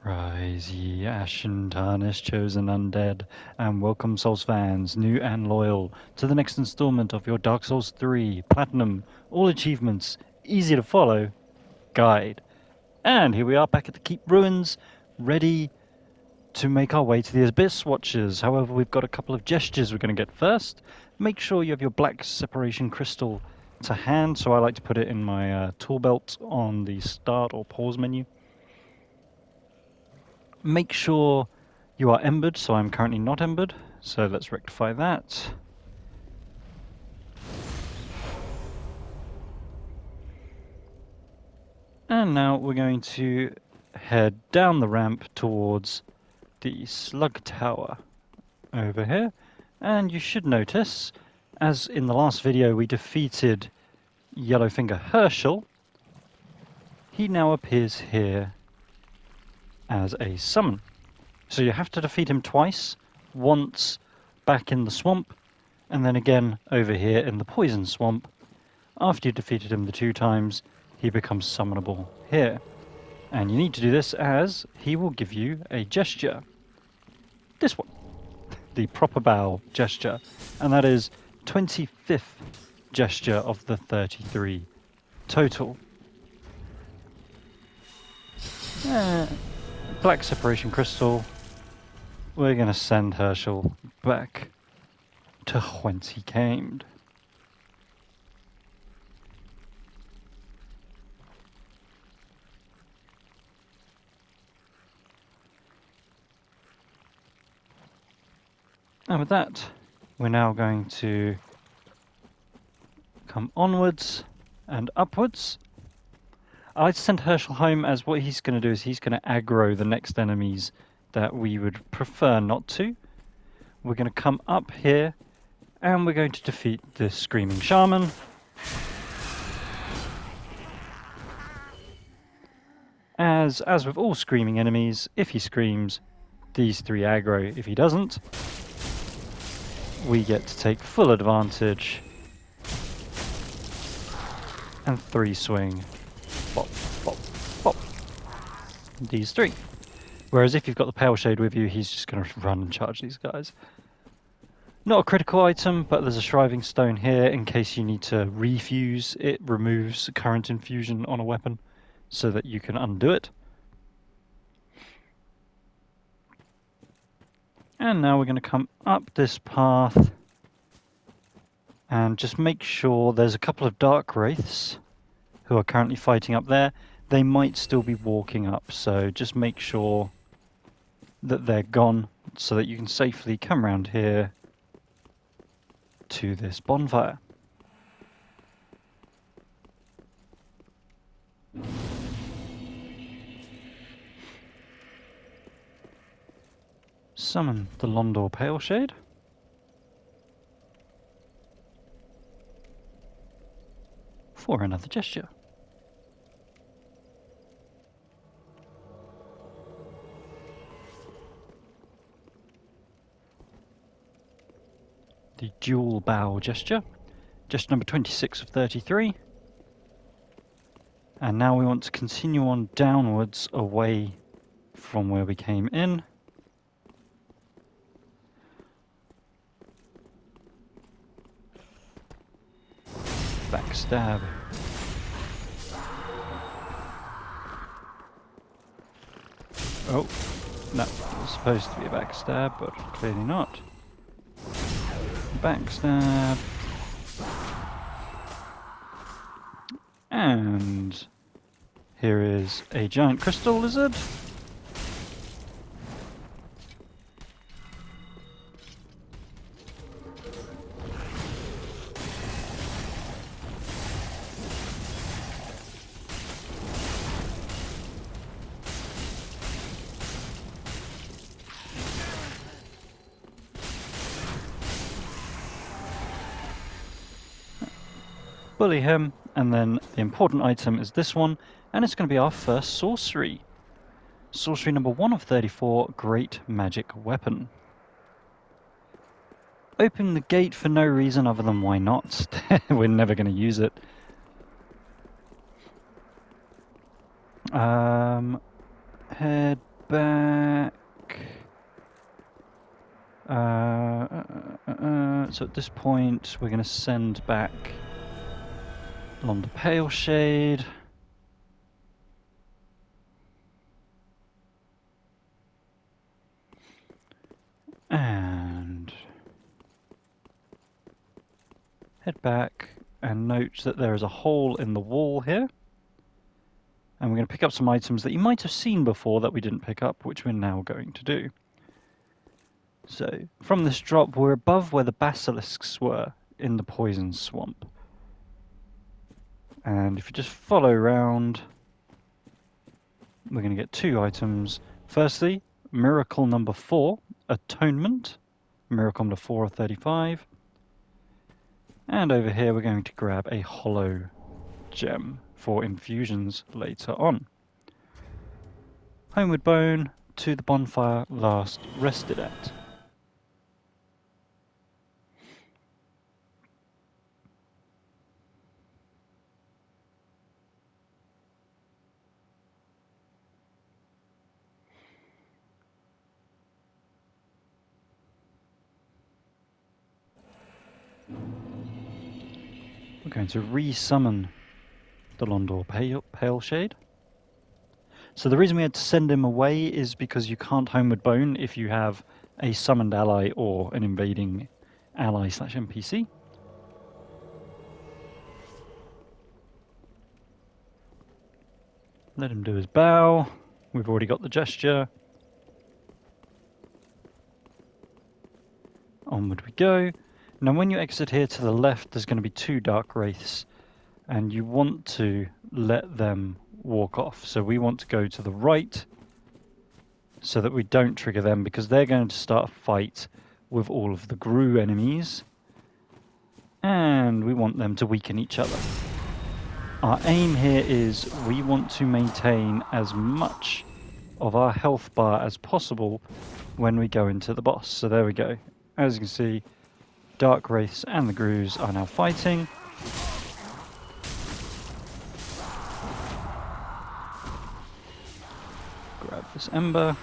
Rise ye ashen tarnished chosen undead, and welcome Souls fans, new and loyal, to the next installment of your Dark Souls 3 Platinum, all achievements, easy to follow, guide. And here we are back at the Keep Ruins, ready to make our way to the ABYSSWATCHERS. However, we've got a couple of gestures we're going to get first. Make sure you have your black separation crystal to hand, so I like to put it in my tool belt on the start or pause menu. Make sure you are embered, so I'm currently not embered, so let's rectify that. And now we're going to head down the ramp towards the slug tower over here. And you should notice, as in the last video we defeated YELLOWFINGER Herschel, he now appears here as a summon. So you have to defeat him twice, once back in the swamp, and then again over here in the poison swamp. After you've defeated him the 2 times, he becomes summonable here. And you need to do this as he will give you a gesture. This one. The proper bow gesture. And that is 25th gesture of the 33 total. Black separation crystal. We're going to send Herschel back to whence he came. And with that, we're now going to come onwards and upwards. I like to send Herschel home, as what he's going to do is he's going to aggro the next enemies that we would prefer not to. We're going to come up here and we're going to defeat the Screaming Shaman. As with all screaming enemies, if he screams, these 3 aggro. If he doesn't, we get to take full advantage and 3 swing. Bop, bop, bop. These 3. Whereas if you've got the Pale Shade with you, he's just going to run and charge these guys. Not a critical item, but there's a Shriving Stone here in case you need to refuse. It removes current infusion on a weapon so that you can undo it. And now we're going to come up this path and just make sure there's a couple of Dark Wraiths who are currently fighting up there. They might still be walking up, so just make sure that they're gone so that you can safely come around here to this bonfire. Summon the LONDOR Pale Shade. For another gesture. The dual bow gesture. Gesture number 26 of 33. And now we want to continue on downwards away from where we came in. Backstab. Oh, that was supposed to be a backstab, but clearly not. Backstab. And here is a giant crystal lizard. Bully him, and then the important item is this one, and it's going to be our first sorcery. Sorcery number 1 of 34, Great Magic Weapon. Open the gate for no reason other than why not. We're never going to use it. Head back. So at this point, we're going to send back LONDOR Paleshade. And head back and note that there is a hole in the wall here. And we're going to pick up some items that you might have seen before that we didn't pick up, which we're now going to do. So, from this drop, we're above where the basilisks were in the poison swamp. And if you just follow around, we're going to get 2 items. Firstly, miracle number 4, Atonement. Miracle number 4 of 35. And over here, we're going to grab a hollow gem for infusions later on. Homeward Bone to the bonfire last rested at. We're going to re-summon the LONDOR Paleshade. So the reason we had to send him away is because you can't Homeward Bone if you have a summoned ally or an invading ally / NPC. Let him do his bow. We've already got the gesture. Onward we go. Now when you exit here to the left, there's going to be 2 Dark Wraiths, and you want to let them walk off. So we want to go to the right so that we don't trigger them, because they're going to start a fight with all of the Gru enemies, and we want them to weaken each other. Our aim here is we want to maintain as much of our health bar as possible when we go into the boss. So there we go. As you can see, Dark Wraiths and the Grus are now fighting. Grab this ember,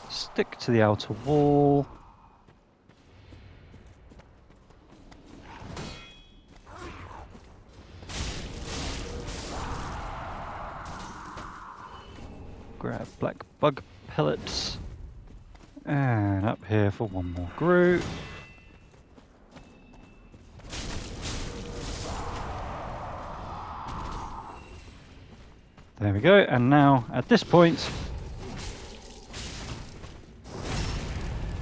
stick to the outer wall. Grab black bug pellets. And up here for one more Gru. There we go, and now at this point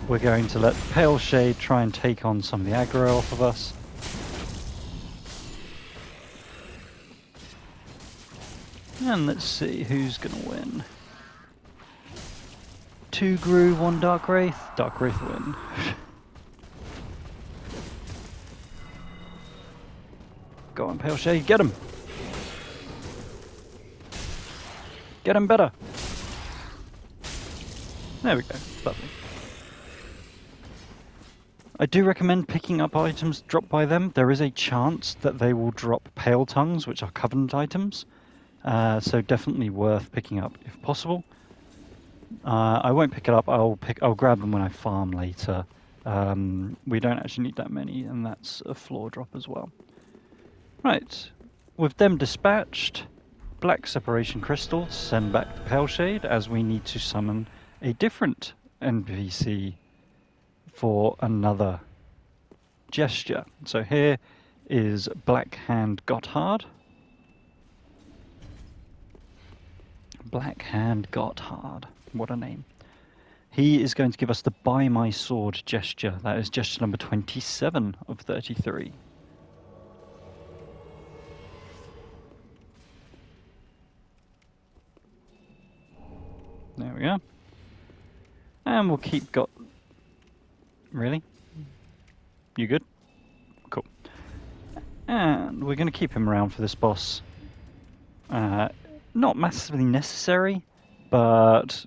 we're going to let Paleshade try and take on some of the aggro off of us. And let's see who's going to win. 2 Gru, 1 Dark Wraith. Dark Wraith win. Go on, Paleshade, get him! Get him better! There we go, lovely. I do recommend picking up items dropped by them. There is a chance that they will drop Pale Tongues, which are Covenant items. So definitely worth picking up if possible. I won't pick it up. I'll grab them when I farm later. We don't actually need that many, and that's a floor drop as well. Right, with them dispatched, Black Separation Crystal to send back the Paleshade, as we need to summon a different NPC for another gesture. So here is Black Hand Gotthard. Black Hand Gotthard, what a name. He is going to give us the Buy My Sword gesture. That is gesture number 27 of 33. There we are. And we'll keep Really? You good? Cool. And we're going to keep him around for this boss. Not massively necessary, but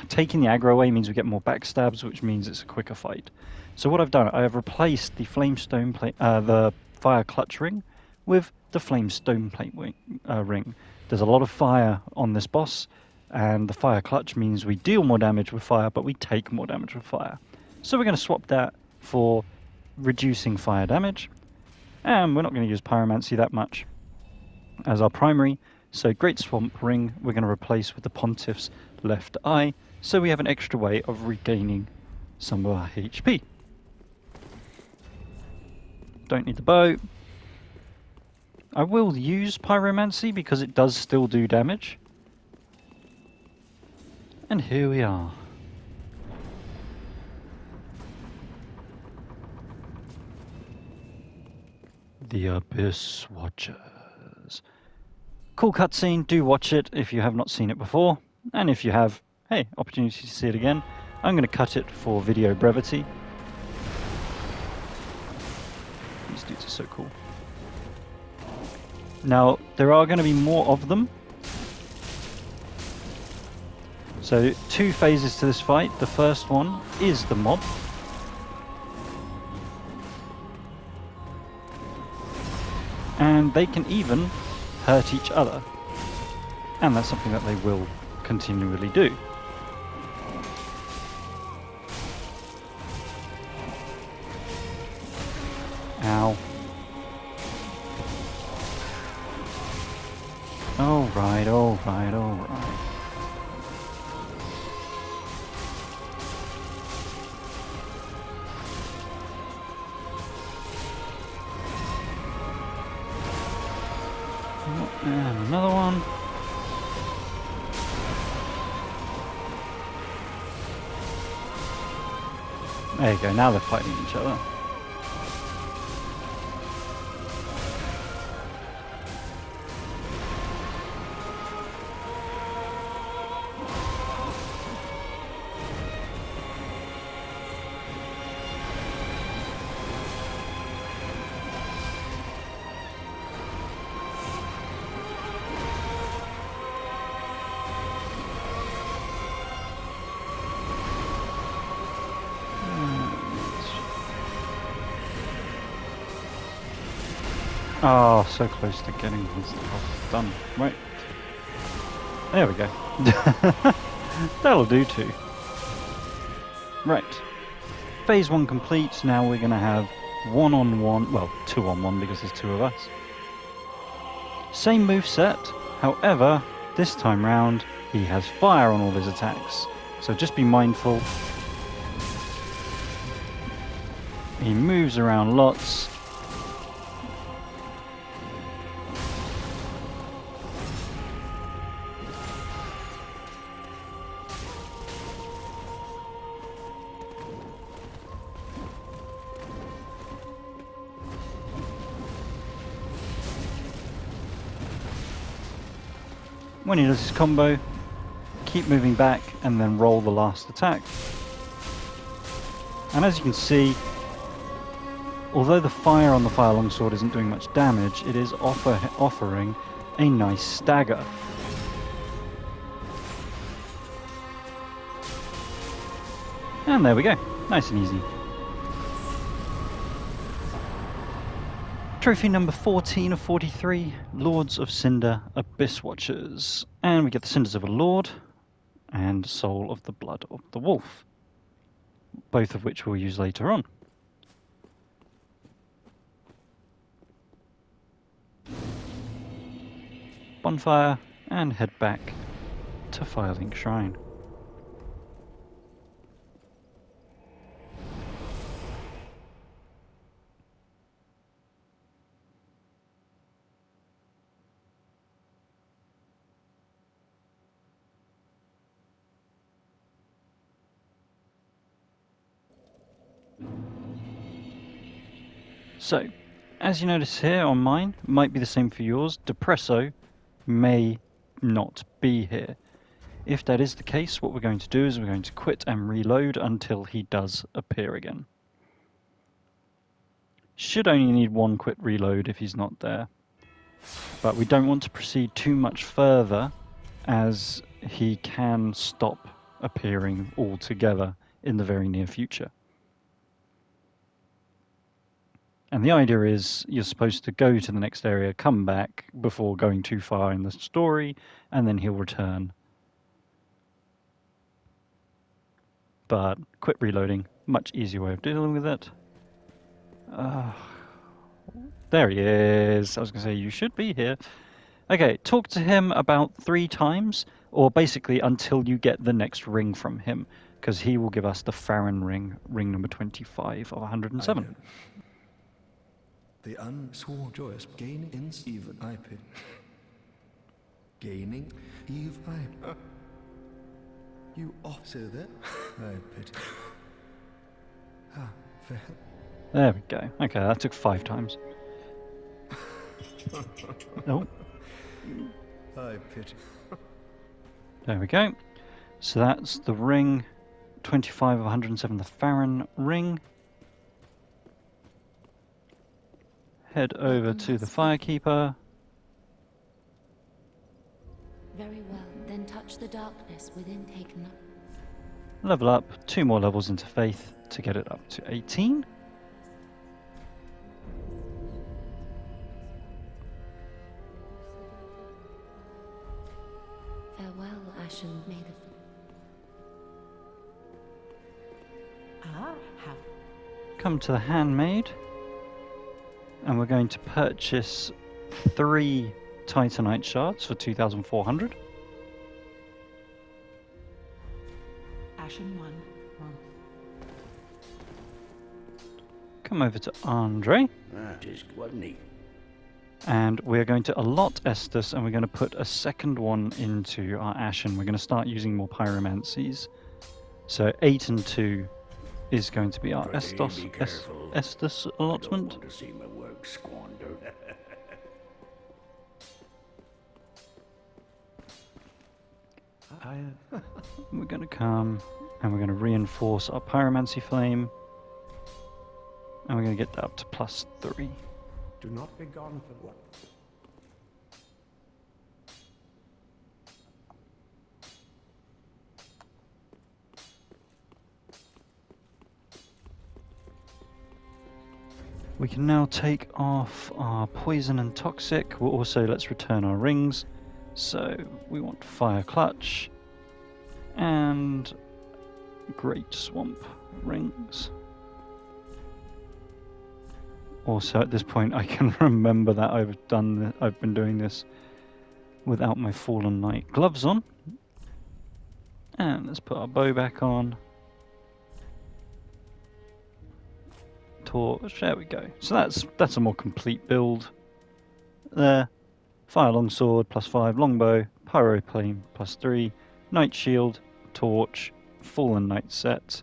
taking the aggro away means we get more backstabs, which means it's a quicker fight. So what I've done, I have replaced the Flamestone the Fire Clutch ring with the Flamestone plate ring. There's a lot of fire on this boss, and the fire clutch means we deal more damage with fire, but we take more damage with fire. So we're going to swap that for reducing fire damage, and we're not going to use pyromancy that much as our primary. So Great Swamp Ring we're going to replace with the Pontiff's Left Eye, so we have an extra way of regaining some of our HP. Don't need the bow. I will use pyromancy because it does still do damage. And here we are. The ABYSSWATCHERS. Cool cutscene, do watch it if you have not seen it before. And if you have, hey, opportunity to see it again. I'm going to cut it for video brevity. These dudes are so cool. Now, there are going to be more of them. So, 2 phases to this fight. The first one is the mob. And they can even hurt each other. And that's something that they will continually do. Ow. Alright, alright, alright. And another one. There you go, now they're fighting each other. Oh, so close to getting this stuff done. Right. There we go. That'll do too. Right. Phase 1 complete. Now we're going to have 1-on-1, well, 2-on-1 because there's 2 of us. Same moveset, however, this time round he has fire on all his attacks. So just be mindful. He moves around lots. When he does his combo, keep moving back and then roll the last attack. And as you can see, although the fire on the Fire Longsword isn't doing much damage, it is offering a nice stagger. And there we go, nice and easy. Trophy number 14 of 43, Lords of Cinder, ABYSSWATCHERS. And we get the Cinders of a Lord and Soul of the Blood of the Wolf, both of which we'll use later on. Bonfire, and head back to Firelink Shrine. So, as you notice here on mine, might be the same for yours, Depresso may not be here. If that is the case, what we're going to do is we're going to quit and reload until he does appear again. Should only need 1 quit reload if he's not there. But we don't want to proceed too much further, as he can stop appearing altogether in the very near future. And the idea is you're supposed to go to the next area, come back before going too far in the story, and then he'll return but quit reloading. Much easier way of dealing with it. There he is. I was going to say, you should be here. Okay, talk to him about 3 times, or basically until you get the next ring from him, because he will give us the FARRON ring, ring number 25 of 107. The unsworn joyous gain ins even I pit. Gaining eve I you off so that I pit. Ah, fair. There we go. Okay, that took 5 times. Oh. I pity. There we go. So that's the ring, 25 of 107, the FARRON ring. Head over to the Firekeeper. Very well, then touch the darkness within taken up. Level up 2 more levels into Faith to get it up to 18. Farewell, Ashen Maiden. Come to the Handmaid, and we're going to purchase 3 Titanite shards for 2,400. Ashen 1. Come over to Andre, Just wasn't he? and we're going to allot Estus, and we're going to put a second one into our Ashen. We're going to start using more pyromancies. So 8 and 2 is going to be our Estus allotment. I don't want to see my work squandered. We're going to come and we're going to reinforce our pyromancy flame, and we're going to get that up to +3. Do not be gone for what? We can now take off our poison and toxic. We'll also, let's return our rings. So we want Fire Clutch and Great Swamp rings. Also, at this point, I can remember that I've been doing this without my Fallen Knight gloves on. And let's put our bow back on. Torch, there we go. So that's a more complete build. There. Fire Longsword +5, Longbow, Pyro Plane +3, Knight Shield, Torch, Fallen Knight set,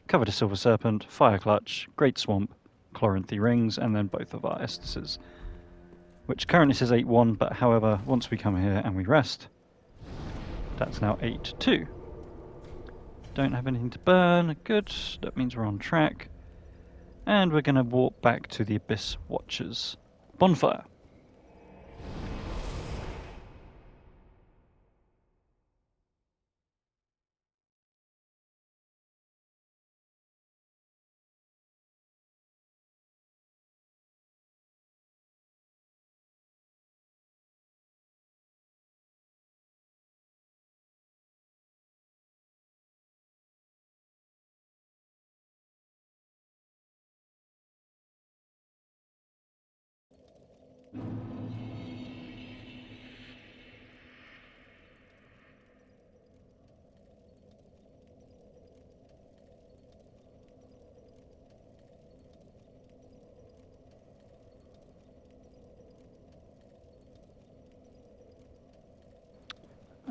Cover to Silver Serpent, Fire Clutch, Great Swamp, Chloranthy Rings, and then both of our Estuses, which currently says 8-1, but however, once we come here and we rest, that's now 8-2. Don't have anything to burn, good, that means we're on track. And we're going to walk back to the ABYSSWATCHERS bonfire.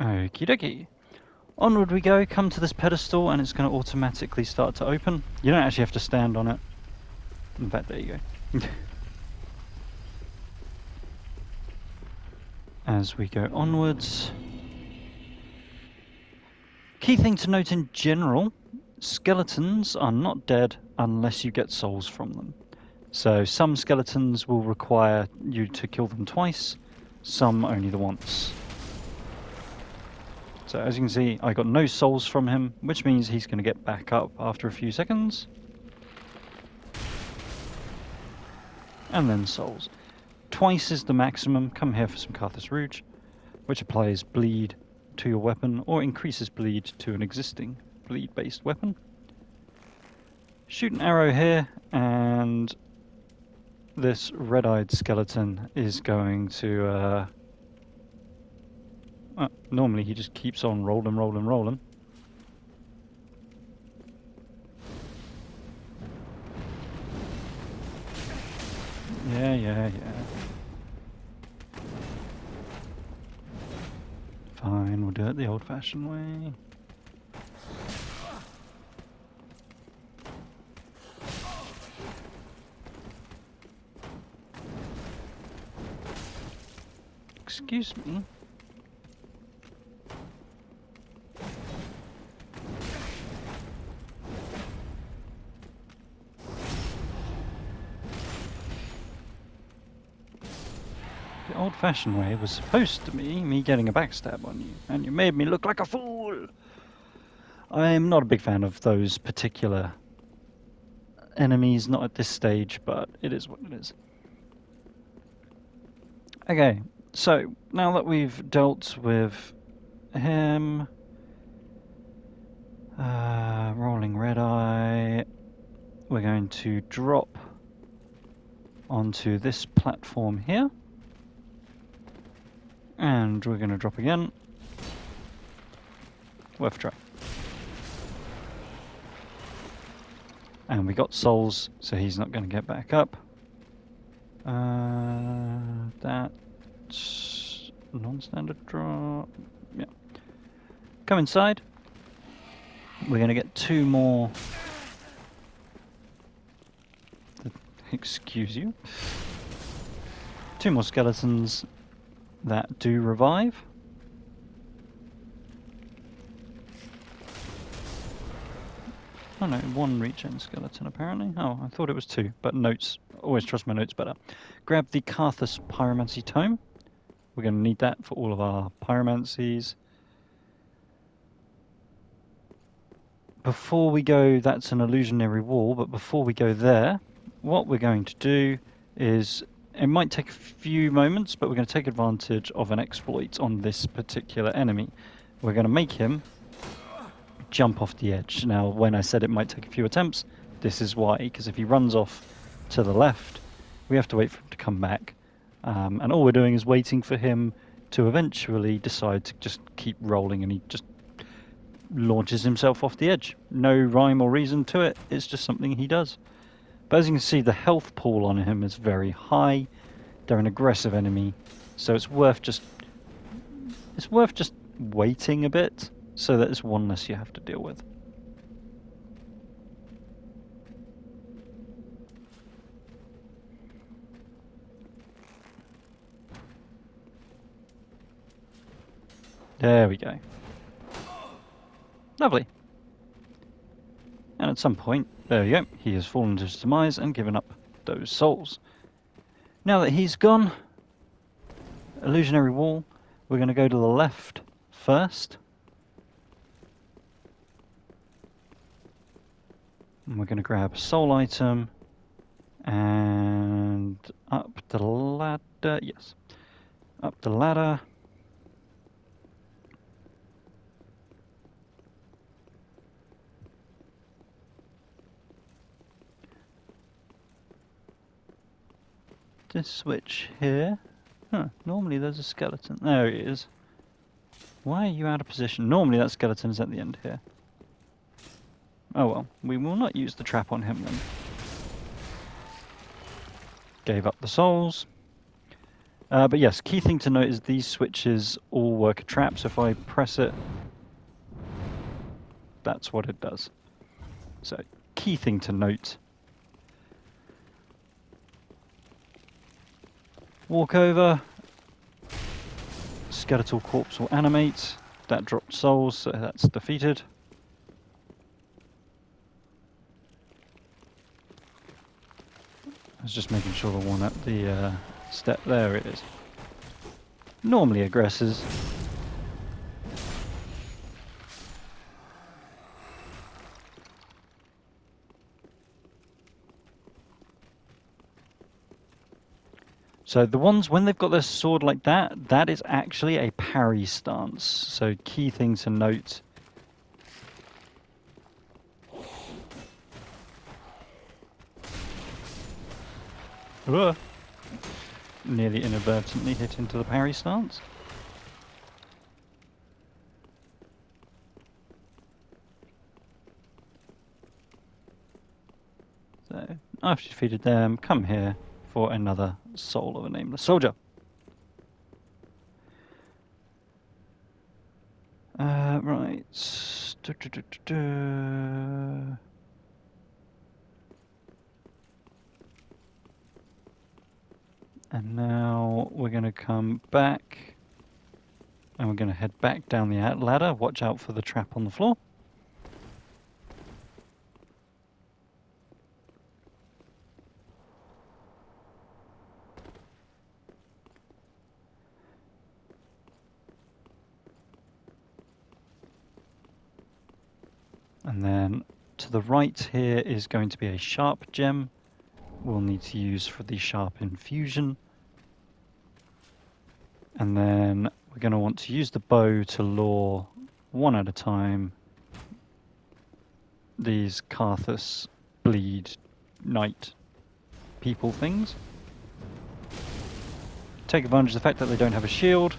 Okie dokie. Onward we go, come to this pedestal and it's going to automatically start to open. You don't actually have to stand on it. In fact, there you go. As we go onwards. Key thing to note in general, skeletons are not dead unless you get souls from them. So some skeletons will require you to kill them twice, some only the once. So as you can see, I got no souls from him, which means he's going to get back up after a few seconds. And then souls. Twice is the maximum. Come here for some Carthus Rouge, which applies bleed to your weapon or increases bleed to an existing bleed-based weapon. Shoot an arrow here, and this red-eyed skeleton is going to... normally he just keeps on rolling. Yeah. Fine, we'll do it the old-fashioned way. Excuse me. The old-fashioned way was supposed to be me getting a backstab on you, and you made me look like a fool! I'm not a big fan of those particular enemies, not at this stage, but it is what it is. Okay, so now that we've dealt with him, rolling red eye, we're going to drop onto this platform here. And we're going to drop again. Worth a try. And we got souls, so he's not going to get back up. That's non-standard drop. Yeah. Come inside. We're going to get 2 more. Excuse you. 2 more skeletons that do revive. Oh no, 1 regen skeleton apparently. Oh, I thought it was 2, but notes. Always trust my notes better. Grab the Carthus pyromancy tome. We're going to need that for all of our pyromancies. Before we go, that's an illusionary wall, but before we go there, what we're going to do is, it might take a few moments, but we're going to take advantage of an exploit on this particular enemy. We're going to make him jump off the edge. Now, when I said it might take a few attempts, this is why, because if he runs off to the left, we have to wait for him to come back. And all we're doing is waiting for him to eventually decide to just keep rolling, and he just launches himself off the edge. No rhyme or reason to it, it's just something he does. But as you can see, the health pool on him is very high. They're an aggressive enemy, so it's worth just waiting a bit, so that it's one less you have to deal with. There we go. Lovely. And at some point, there we go, he has fallen to his demise and given up those souls. Now that he's gone, illusionary wall, we're going to go to the left first. And we're going to grab a soul item and up the ladder, yes, up the ladder. This switch here. Huh, normally there's a skeleton. There it is. Why are you out of position? Normally that skeleton is at the end here. Oh well, we will not use the trap on him then. Gave up the souls. But yes, key thing to note is these switches all work a trap, so if I press it, that's what it does. So, key thing to note. Walk over, skeletal corpse will animate, that dropped souls, so that's defeated. I was just making sure the one at the step, there it is. Normally aggressors. So the ones, when they've got their sword like that, that is actually a parry stance. So key thing to note Whoa. Nearly inadvertently hit into the parry stance. So, after you defeated them, come here for another Soul of a Nameless Soldier. Right. And now we're going to come back and we're going to head back down the ladder. Watch out for the trap on the floor. And then to the right here is going to be a sharp gem we'll need to use for the sharp infusion. And then we're going to want to use the bow to lure one at a time these Carthus bleed knight people things. Take advantage of the fact that they don't have a shield.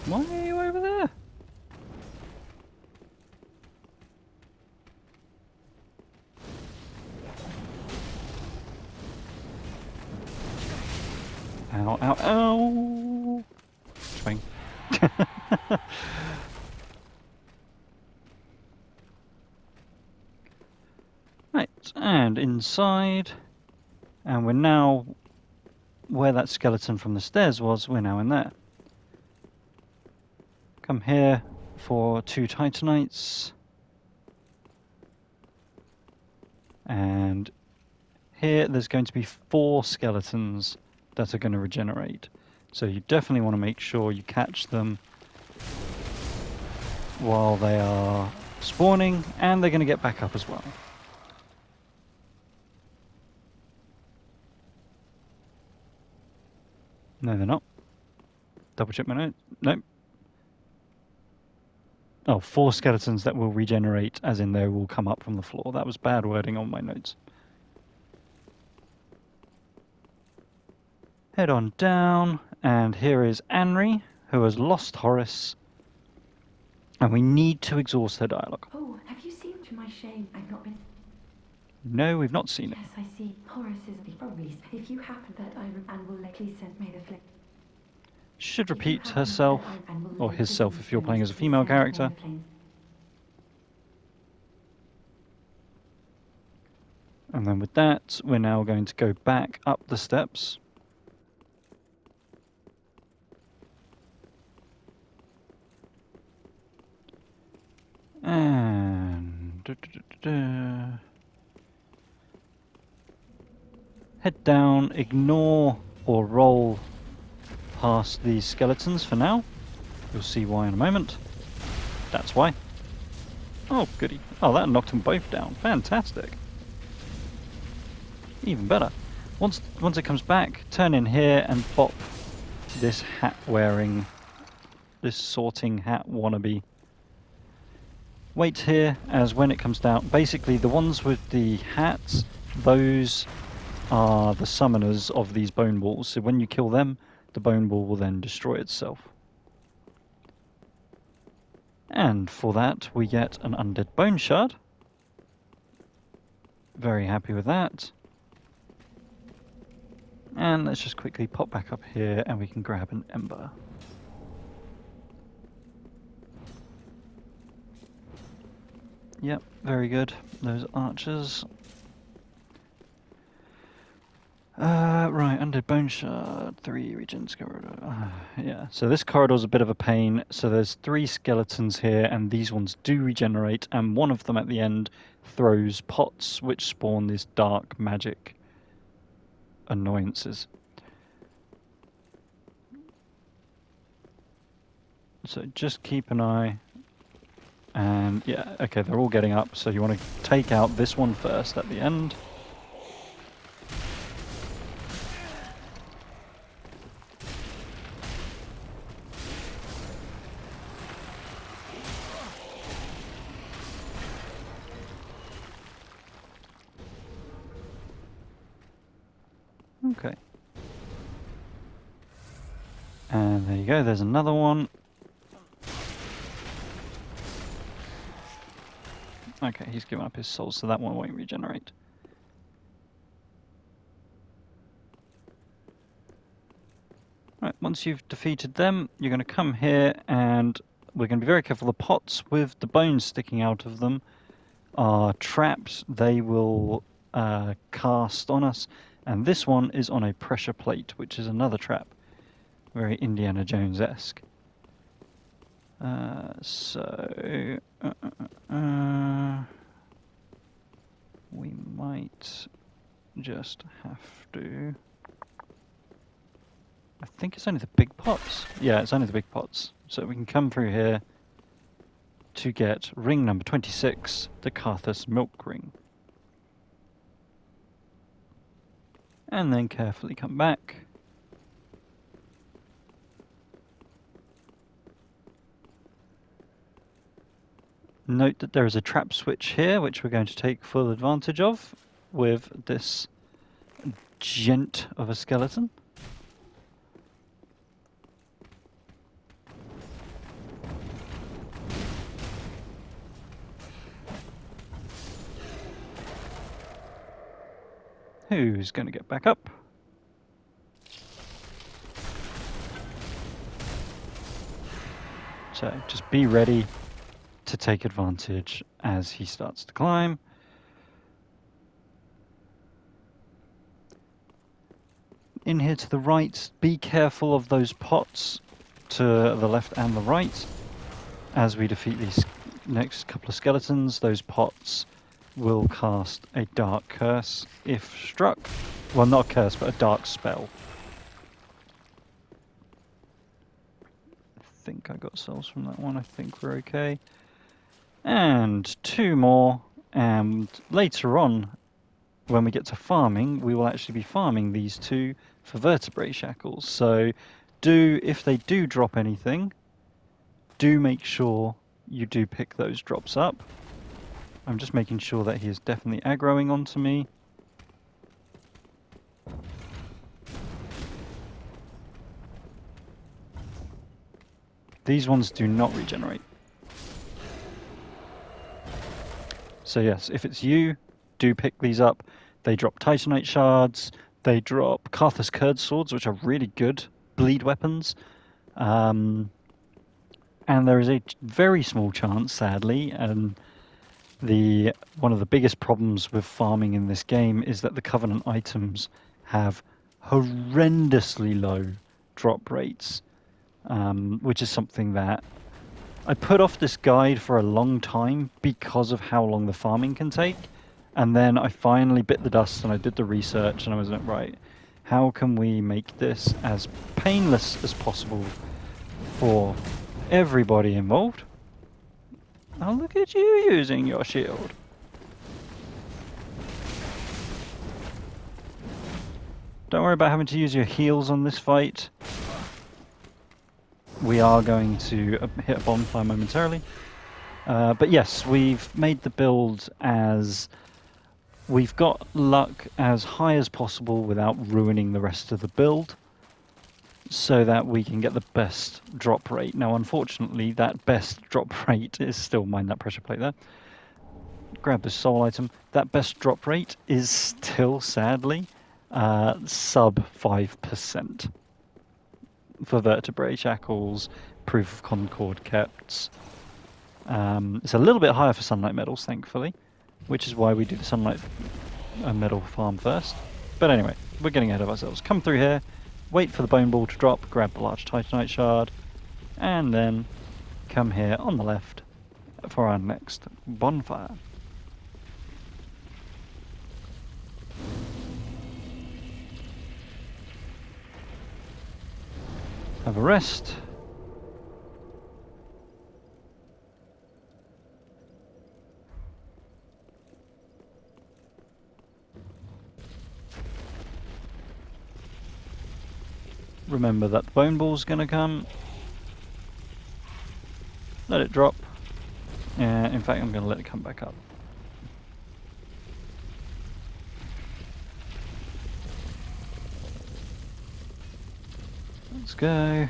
Why are you over there? Ow, ow, ow! Swing. Right, and inside, and we're now where that skeleton from the stairs was, we're now in there. Come here for 2 Titanites. And here there's going to be 4 skeletons that are going to regenerate. So you definitely want to make sure you catch them while they are spawning, and they're going to get back up as well. No, they're not. Double check my note. Nope. Oh, 4 skeletons that will regenerate, as in they will come up from the floor. That was bad wording on my notes. Head on down, and here is ANRI, who has lost Horace, and we need to exhaust her dialogue. Oh, have you seen? To my shame, I've not been. No, we've not seen it. Yes, I see. Horace is the probably. If you happen that and will likely send me the flick. Should repeat herself, or himself if you're playing as a female character. And then with that, we're now going to go back up the steps. And head down, ignore or roll past these skeletons for now. You'll see why in a moment. That's why. Oh, goody. Oh, that knocked them both down. Fantastic. Even better. Once it comes back, turn in here and pop this hat-wearing, this sorting hat wannabe. Wait here, as when it comes down, basically the ones with the hats, those are the summoners of these bone balls. So when you kill them, the bone ball will then destroy itself. And for that, we get an undead bone shard. Very happy with that. And let's just quickly pop back up here and we can grab an ember. Yep, very good. Those archers. Right, undead bone shard, 3 regions. Yeah, so this corridor's a bit of a pain. So there's 3 skeletons here, and these ones do regenerate, and one of them at the end throws pots which spawn these dark magic annoyances. So just keep an eye. And yeah, okay, they're all getting up, so you want to take out this one first at the end. Okay. And there you go, there's another one. Okay, he's given up his soul, so that one won't regenerate. Right, once you've defeated them, you're going to come here and we're going to be very careful. The pots with the bones sticking out of them are trapped. They will cast on us. And this one is on a pressure plate, which is another trap. Very Indiana Jones-esque. We might just have to... I think it's only the big pots. Yeah, it's only the big pots. So we can come through here to get ring number 26, the Carthus milk ring. And then carefully come back. Note that there is a trap switch here, which we're going to take full advantage of with this gent of a skeleton. Who's going to get back up? So just be ready to take advantage as he starts to climb. In here to the right, be careful of those pots to the left and the right. As we defeat these next couple of skeletons, those pots will cast a dark curse if struck. Well, not a curse, but a dark spell. I think I got souls from that one. I think we're okay. And 2 more. And later on, when we get to farming, we will actually be farming these 2 for vertebrae shackles. So if they do drop anything, do make sure you do pick those drops up. I'm just making sure that he is definitely aggroing onto me. These ones do not regenerate. So yes, if it's you, do pick these up. They drop Titanite shards, they drop Carthus curd swords, which are really good bleed weapons. And there is a very small chance, sadly, and one of the biggest problems with farming in this game is that the Covenant items have horrendously low drop rates, which is something that I put off this guide for a long time because of how long the farming can take, and then I finally bit the dust and I did the research and I was like, right, how can we make this as painless as possible for everybody involved? Oh, look at you using your shield. Don't worry about having to use your heals on this fight. We are going to hit a bonfire momentarily. But yes, we've made the build as... We've got luck as high as possible without ruining the rest of the build, so that we can get the best drop rate. Now, unfortunately, that best drop rate is still, mind that pressure plate there. Grab the soul item. That best drop rate is still, sadly, sub 5% for vertebrae shackles, proof of concord kept. It's a little bit higher for sunlight medals, thankfully, which is why we do the sunlight medal farm first. But anyway, we're getting ahead of ourselves. Come through here. Wait for the bone ball to drop, grab the large titanite shard, and then come here on the left for our next bonfire. Have a rest. Remember that the bone ball's going to come. Let it drop. In fact, I'm going to let it come back up. Let's go.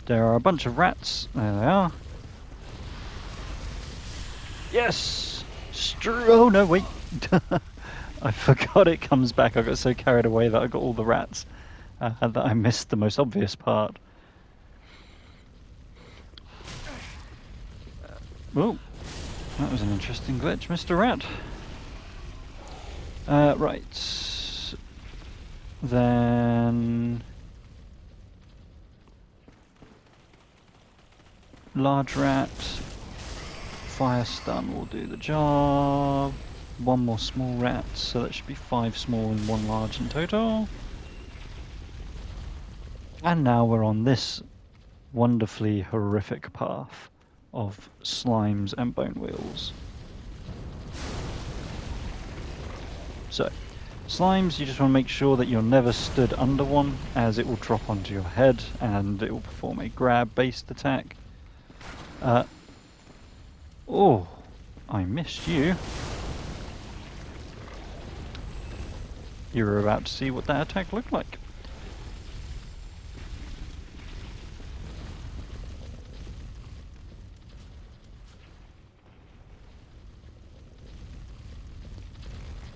There are a bunch of rats. There they are. Yes! Oh no, wait! I forgot it comes back. I got so carried away that I got all the rats and that I missed the most obvious part. Oh, that was an interesting glitch, Mr. Rat. Right. Then... large rat. Fire stun will do the job. One more small rat, so that should be 5 small and 1 large in total. And now we're on this wonderfully horrific path of slimes and bone wheels. So, slimes, you just want to make sure that you're never stood under one, as it will drop onto your head and it will perform a grab-based attack. Oh, I missed you. You were about to see what that attack looked like.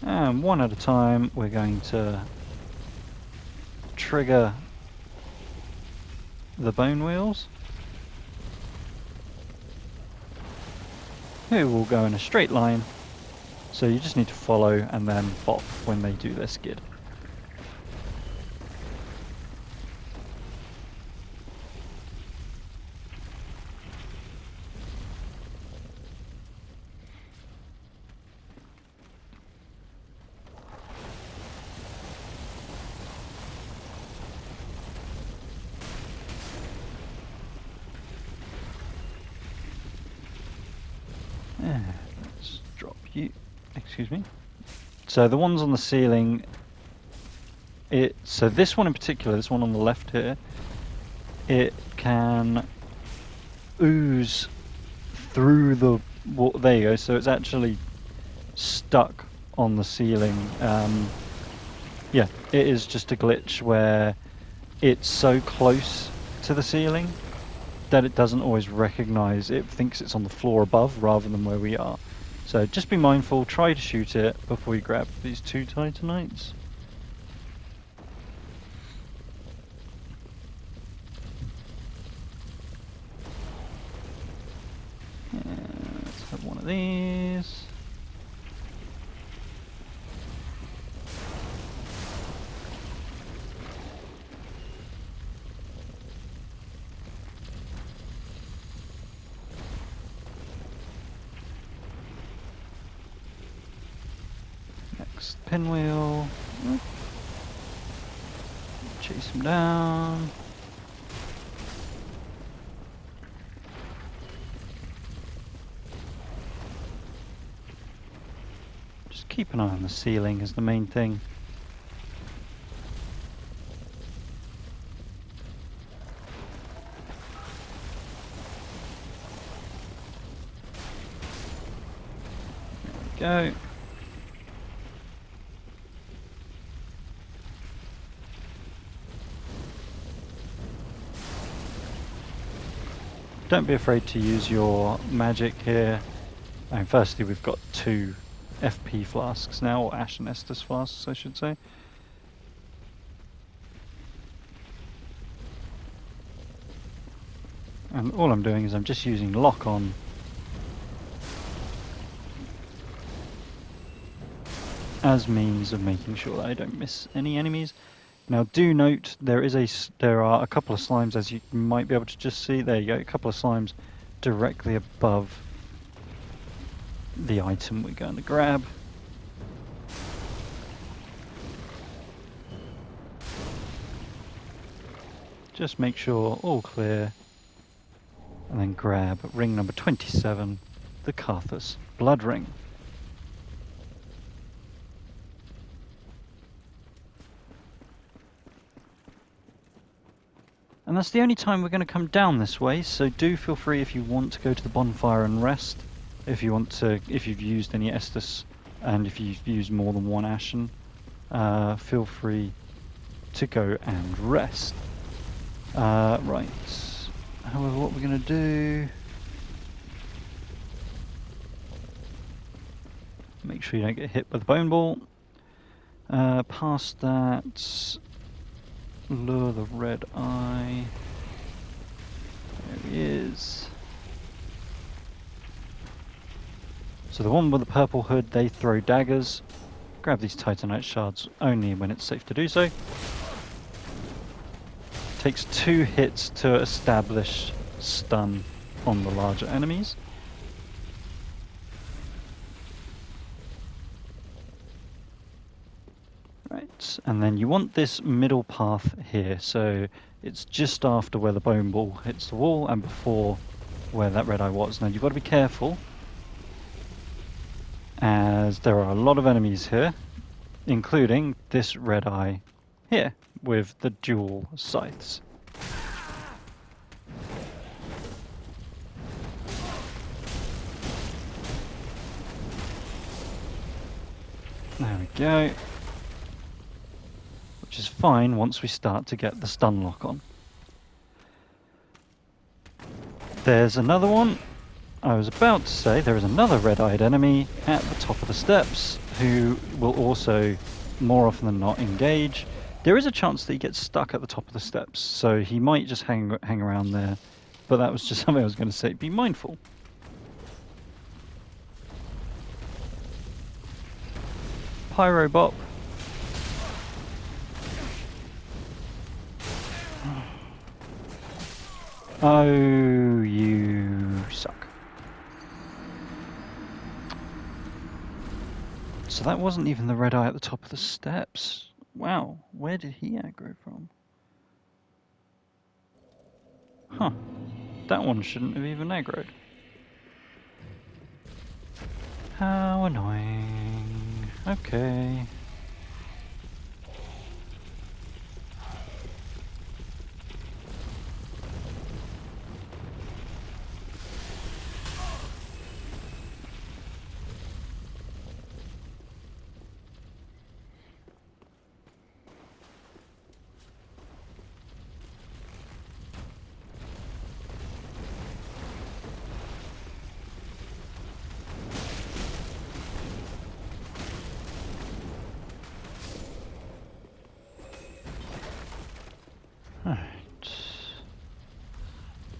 And one at a time, we're going to trigger the bone wheels, who will go in a straight line, so you just need to follow and then bop when they do their skid. Let's drop you. Excuse me. So the ones on the ceiling. So this one in particular, this one on the left here, it can ooze through the. There you go. So it's actually stuck on the ceiling. Yeah, it is just a glitch where it's so close to the ceiling that it doesn't always recognize, it thinks it's on the floor above rather than where we are. So just be mindful, try to shoot it before you grab these 2 Titanites. Let's have one of these. Pinwheel. Chase him down. Just keep an eye on the ceiling is the main thing. There we go. Don't be afraid to use your magic here. And firstly, we've got 2 FP flasks now, or Ashen Estus flasks, I should say. And all I'm doing is I'm just using lock on as means of making sure that I don't miss any enemies. Now do note there are a couple of slimes, as you might be able to just see. There you go, a couple of slimes directly above the item we're going to grab. Just make sure all clear, and then grab ring number 27, the Carthus blood ring. And that's the only time we're going to come down this way, so do feel free if you want to go to the bonfire and rest. If you want to, if you've used any Estus, and if you've used more than 1 Ashen, feel free to go and rest. Right. However, what we're going to do... Make sure you don't get hit by the bone ball. Past that, lure the red eye. There he is. So the one with the purple hood, they throw daggers. Grab these Titanite shards only when it's safe to do so. Takes 2 hits to establish stun on the larger enemies. Right, and then you want this middle path here, so it's just after where the bone ball hits the wall and before where that red eye was. Now you've got to be careful, as there are a lot of enemies here, including this red eye here with the dual scythes. There we go. Which is fine once we start to get the stun lock on. There's another one. I was about to say there is another red-eyed enemy at the top of the steps who will also, more often than not, engage. There is a chance that he gets stuck at the top of the steps, so he might just hang around there. But that was just something I was going to say. Be mindful. Pyro Bop. Oh, you suck. So that wasn't even the red eye at the top of the steps. Wow, where did he aggro from? Huh, that one shouldn't have even aggroed. How annoying. Okay.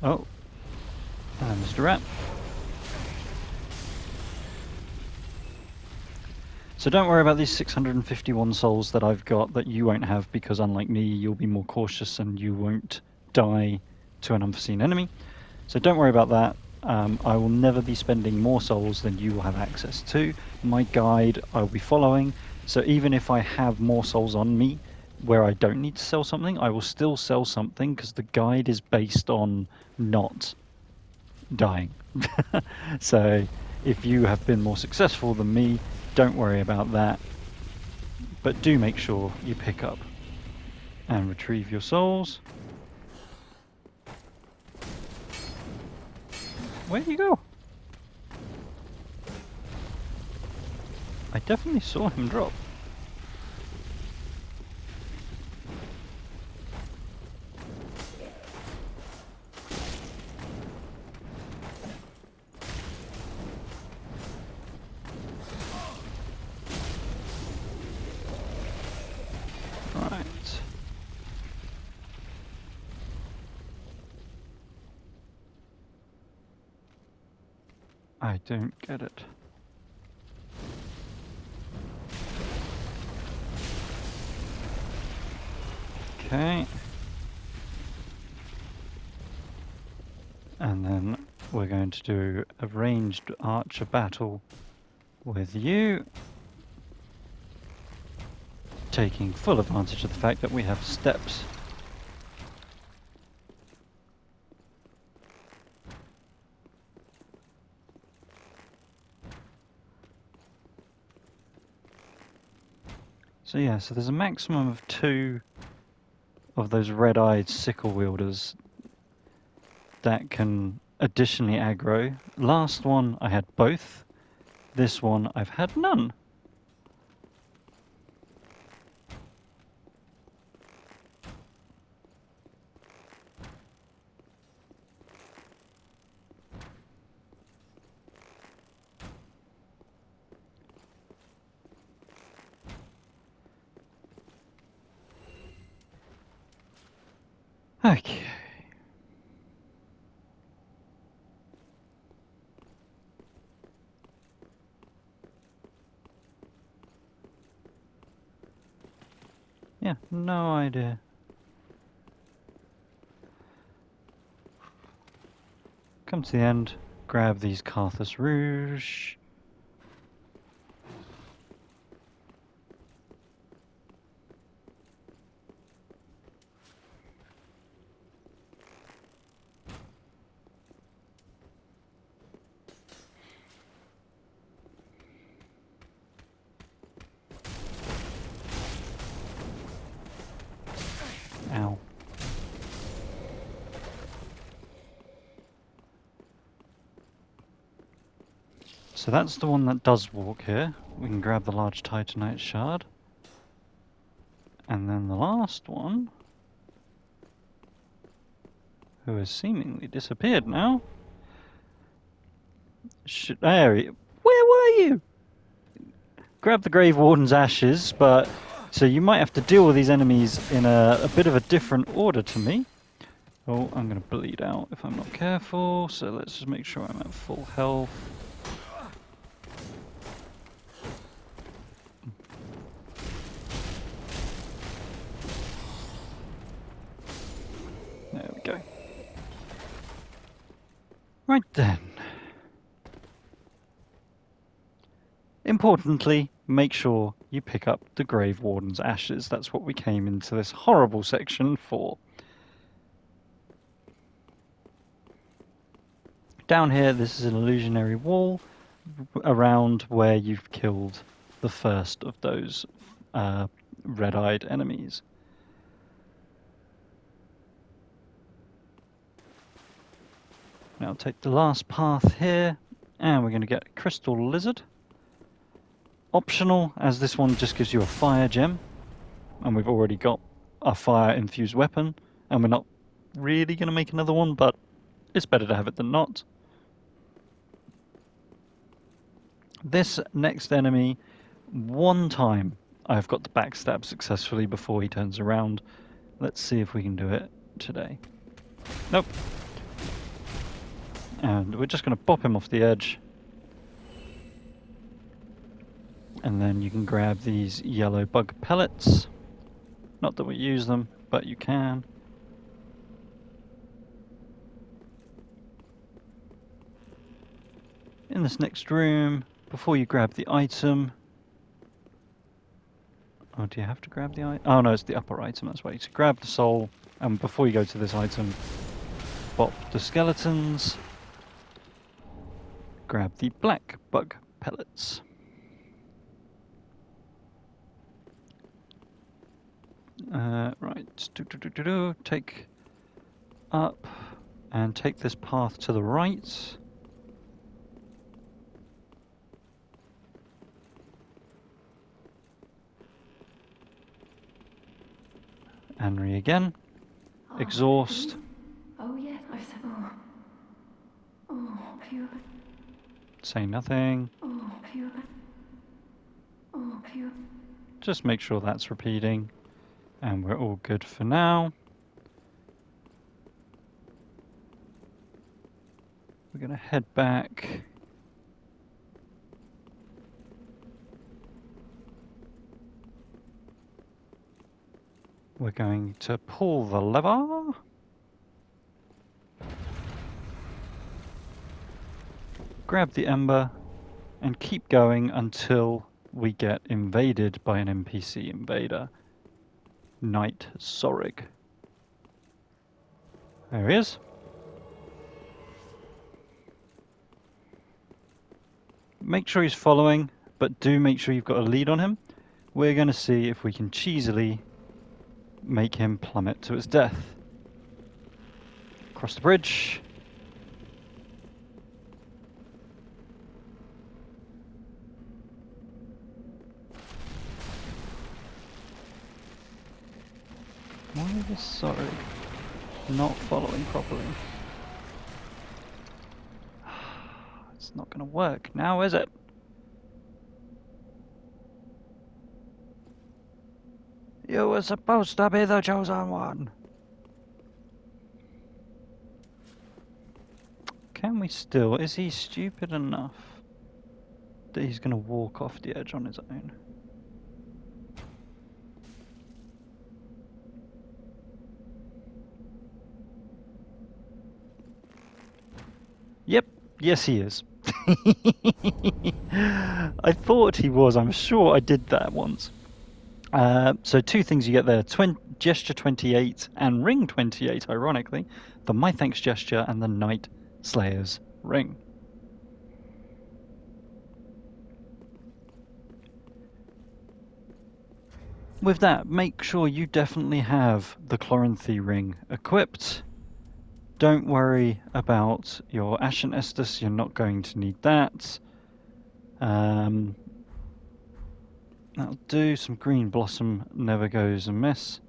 Oh, Mr. Rat. So don't worry about these 651 souls that I've got that you won't have, because unlike me, you'll be more cautious and you won't die to an unforeseen enemy. So don't worry about that. I will never be spending more souls than you will have access to. My guide I'll be following, so even if I have more souls on me where I don't need to sell something, I will still sell something because the guide is based on not dying. So if you have been more successful than me, don't worry about that, but do make sure you pick up and retrieve your souls. Where'd you go? I definitely saw him drop. Right. I don't get it. Okay. And then we're going to do a ranged archer battle with you, taking full advantage of the fact that we have steps. So yeah, so there's a maximum of 2 of those red-eyed sickle wielders that can additionally aggro. Last one I had both. This one I've had none. Okay. Yeah, no idea. Come to the end, grab these Carthus Rouge. Ow. So that's the one that does walk here. We can grab the large Titanite shard. And then the last one, who has seemingly disappeared now. Where were you? Grab the Grave Warden's ashes, but so you might have to deal with these enemies in a bit of a different order to me. Oh, I'm going to bleed out if I'm not careful, so let's just make sure I'm at full health. There we go. Right then. Importantly, make sure you pick up the Grave Warden's ashes. That's what we came into this horrible section for. Down here, this is an illusionary wall around where you've killed the first of those red-eyed enemies. Now take the last path here, and we're going to get a Crystal Lizard. Optional, as this one just gives you a fire gem, and we've already got a fire-infused weapon, and we're not really going to make another one, but it's better to have it than not. This next enemy, one time I've got to backstab successfully before he turns around. Let's see if we can do it today. Nope. And we're just going to pop him off the edge. And then you can grab these yellow bug pellets. Not that we use them, but you can. In this next room, before you grab the item... Oh, do you have to grab the item? Oh no, it's the upper item, that's why. So grab the soul, and before you go to this item, bop the skeletons. Grab the black bug pellets. Right, take up and take this path to the right. ANRI again. Exhaust. Oh, yeah, I've said, oh, pure. Say nothing. Oh, pure. Oh, pure. Just make sure that's repeating. And we're all good for now. We're going to head back. We're going to pull the lever. Grab the ember and keep going until we get invaded by an NPC invader. Knight Tsorig. There he is. Make sure he's following, but do make sure you've got a lead on him. We're going to see if we can cheesily make him plummet to his death. Cross the bridge. Why is Tsorig not following properly? It's not going to work now, is it? You were supposed to be the chosen one. Can we still... Is he stupid enough that he's going to walk off the edge on his own? Yep. Yes, he is. I thought he was. I'm sure I did that once. So two things you get there. Gesture 28 and Ring 28, ironically. The My Thanks Gesture and the Night Slayer's Ring. With that, make sure you definitely have the Chloranthy Ring equipped. Don't worry about your Ashen Estus, you're not going to need that. That'll do. Some Green Blossom never goes amiss.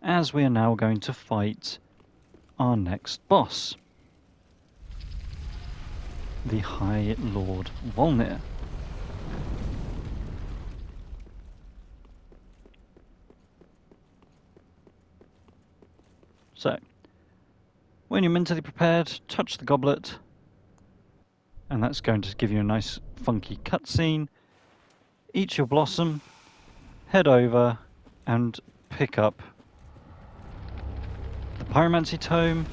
As we are now going to fight our next boss, the High Lord Wolnir. So, when you're mentally prepared, touch the goblet, and that's going to give you a nice funky cutscene. Eat your blossom, head over, and pick up the Pyromancy Tome.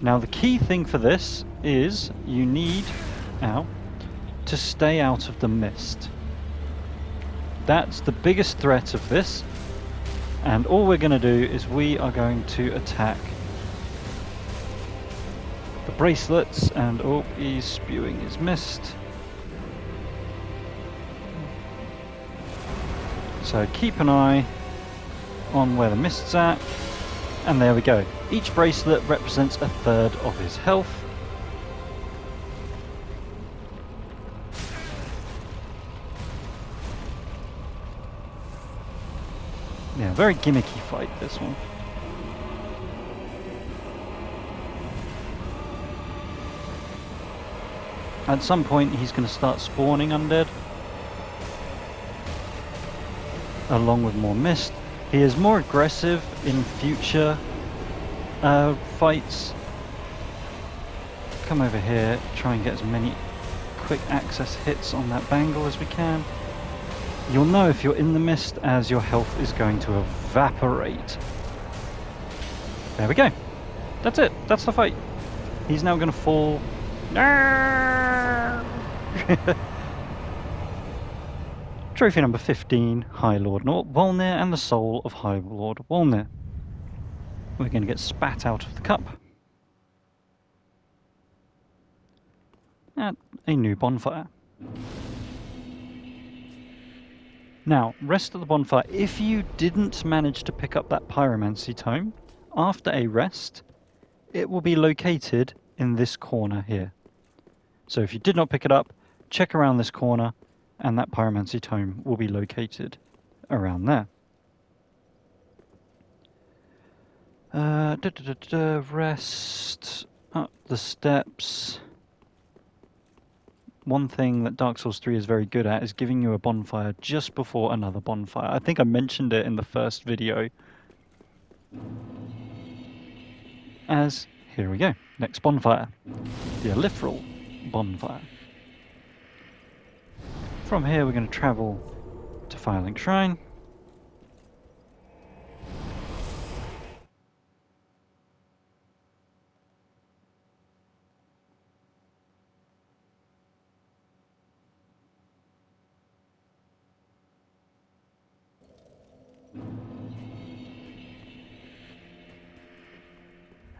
Now the key thing for this is you need, to stay out of the mist. That's the biggest threat of this, and all we're going to do is we are going to attack the bracelets, and oh, he's spewing his mist. So keep an eye on where the mist's at, and there we go. Each bracelet represents a third of his health. Yeah, very gimmicky fight, this one. At some point he's going to start spawning undead, along with more mist. He is more aggressive in future fights. Come over here, try and get as many quick access hits on that bangle as we can. You'll know if you're in the mist as your health is going to evaporate. There we go. That's it. That's the fight. He's now going to fall. Trophy number 15, High Lord Wolnir and the Soul of High Lord Wolnir. We're going to get spat out of the cup. At a new bonfire. Now, rest at the bonfire. If you didn't manage to pick up that Pyromancy Tome, after a rest, it will be located in this corner here. So if you did not pick it up, check around this corner, and that Pyromancy Tome will be located around there. Rest up the steps. One thing that Dark Souls 3 is very good at is giving you a bonfire just before another bonfire. I think I mentioned it in the first video. As, here we go, next bonfire. The Irithyll bonfire. From here we're going to travel to Firelink Shrine.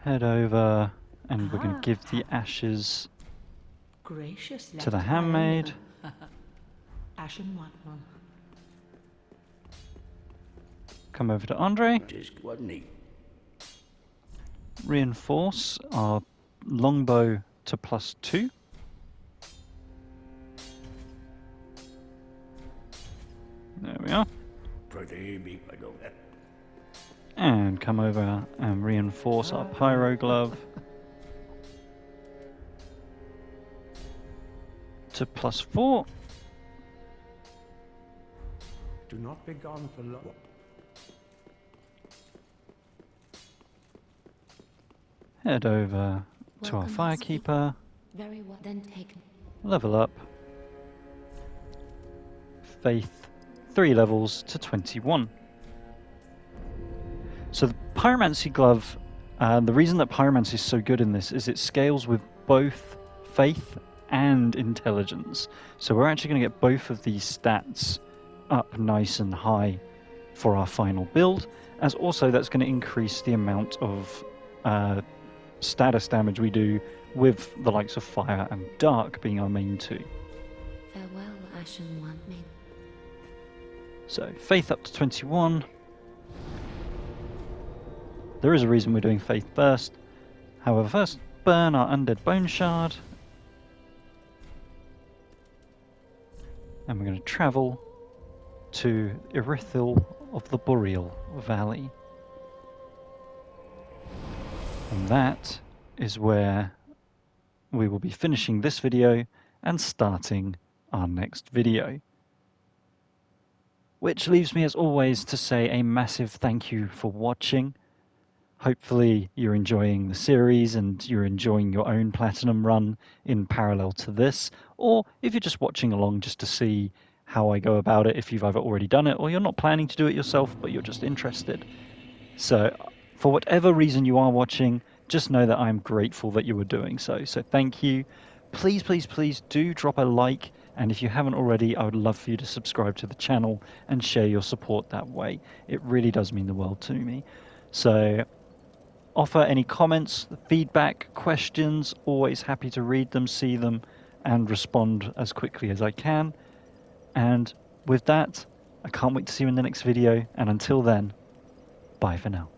Head over, and we're going to give the ashes to the handmaid. Ashen one. Come over to ANRI. Just wasn't he? Reinforce our longbow to +2. There we are. And come over and reinforce our pyro glove to +4. Do not be gone for long. head over to our Welcome us people. Firekeeper, Very well, then taken. level up, Faith 3 levels to 21. So the Pyromancy Glove, the reason that Pyromancy is so good in this is it scales with both Faith and Intelligence. So we're actually going to get both of these stats up nice and high for our final build, as also that's going to increase the amount of status damage we do with the likes of Fire and Dark being our main two. Farewell, Ashen One. May So Faith up to 21. There is a reason we're doing Faith first. However, first burn our Undead Bone Shard. And we're going to travel to Irithyll of the Boreal Valley. And that is where we will be finishing this video and starting our next video. Which leaves me as always to say a massive thank you for watching. Hopefully you're enjoying the series and you're enjoying your own platinum run in parallel to this, or if you're just watching along just to see how I go about it, if you've either already done it or you're not planning to do it yourself but you're just interested. So for whatever reason you are watching, just know that I'm grateful that you are doing so. So thank you. Please, please, please do drop a like, and if you haven't already, I would love for you to subscribe to the channel and share your support that way. It really does mean the world to me. So offer any comments, feedback, questions, always happy to read them, see them, and respond as quickly as I can. And with that, I can't wait to see you in the next video, and until then, bye for now.